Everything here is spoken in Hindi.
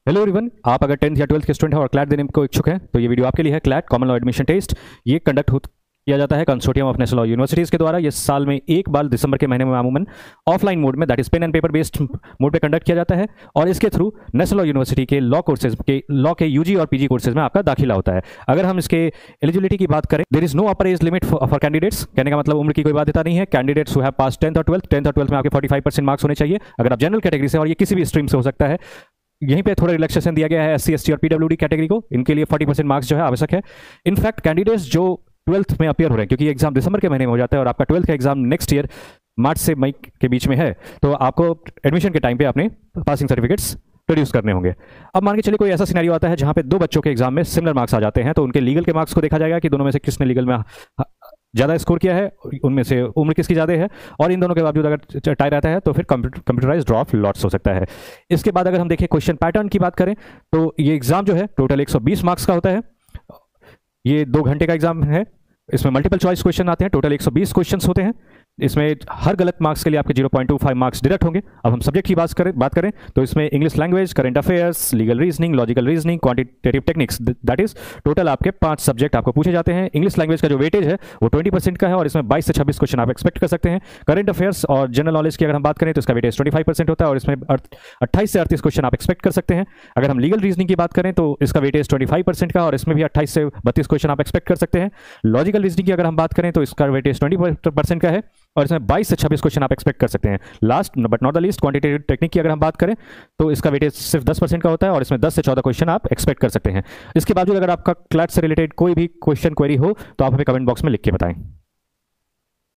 हेलो एवरीवन, आप अगर 10th या 12th के स्टूडेंट हैं और क्लैट देने को इच्छुक हैं तो ये वीडियो आपके लिए है। CLAT common law admission test ये कंडक्ट किया जाता है consortium of national law universities के द्वारा। ये साल में एक बार दिसंबर के महीने में अमूमन ऑफलाइन मोड में, that is pen and paper based mode पे कंडक्ट किया जाता है और इसके थ्रू नेशनल लॉ यूनिवर्सिटी के लॉ के यूजी और पीजी कोर्सेज में आपका दाखिला होता है। अगर हम इसके एलिजिबिलिटी की बात करें, there is no upper age limit for candidates. कहने का मतलब उम्र की कोई बाध्यता नहीं है। Candidates who have pass 10th और 12th में आपके 45% मार्क्स होने चाहिए। अगर आप जनरल कैटेगरी से, और ये किसी भी स्ट्रीम से हो सकता है, यहीं पे थोड़ा रिलैक्सेशन दिया गया है एससी, एसटी और पीडब्ल्यूडी कैटेगरी को, इनके लिए 40% मार्क्स जो है आवश्यक है। इनफैक्ट कैंडिडेट्स जो 12th में अपियर हो रहे हैं, क्योंकि एग्जाम दिसंबर के महीने में हो जाता है और आपका 12th का एग्जाम नेक्स्ट ईयर मार्च से मई के बीच में है, तो आपको एडमिशन के टाइम पे अपने पासिंग सर्टिफिकेट्स प्रोड्यूस करने होंगे। अब मान के चलिए कोई ऐसा सिनेरियो आता है जहां पे दो बच्चों के एग्जाम में सिमिलर मार्क्स आ जाते हैं, तो उनके लीगल के मार्क्स को देखा जाएगा कि दोनों में से किसने लीगल में ज़्यादा स्कोर किया है, उनमें से उम्र किसकी ज़्यादा है, और इन दोनों के बावजूद अगर टाई रहता है तो फिर कंप्यूटराइज ड्रॉ ऑफ लॉट्स हो सकता है। इसके बाद अगर हम देखें क्वेश्चन पैटर्न की बात करें तो ये एग्जाम जो है टोटल 120 मार्क्स का होता है। ये 2 घंटे का एग्जाम है। इसमें मल्टीपल चॉइस क्वेश्चन आते हैं, टोटल 120 क्वेश्चन होते हैं। इसमें हर गलत मार्क्स के लिए आपके 0.25 मार्क्स डिडक्ट होंगे। अब हम सब्जेक्ट की बात करें तो इसमें English language, current affairs, legal reasoning, logical reasoning, quantitative techniques, that is total आपके 5 सब्जेक्ट आपको पूछे जाते हैं। इंग्लिश लैंग्वेज का जो वेटेज है वो 20% का है और इसमें 22 से 26 क्वेश्चन आप एक्सपेक्ट कर सकते हैं। करंट अफेयर्स और जनरल नॉलेज की अगर हम बात करें तो इसका वेटेज 25% होता है और इसमें 28 से 38 क्वेश्चन आप एक्सपेक्ट कर सकते हैं। अगर हम लीगल रीजनिंग की बात करें तो इसका वेटेज 25% का और इसमें भी 28 से 32 क्वेश्चन आप एक्सपेक्ट कर सकते हैं। लॉजिकल रीजनिंग की अगर हम बात करें तो इसका वेटेज 20% का है और इसमें 22 से 26 क्वेश्चन आप एक्सपेक्ट कर सकते हैं। Last but not the least, quantitative technique की अगर हम बात करें तो इसका वेटेज सिर्फ 10% का होता है और इसमें 10 से 14 क्वेश्चन आप एक्सपेक्ट कर सकते हैं। इसके बावजूद अगर आपका क्लैट से रिलेटेड कोई भी क्वेश्चन क्वेरी हो तो आप हमें कमेंट बॉक्स में लिख के बताएं।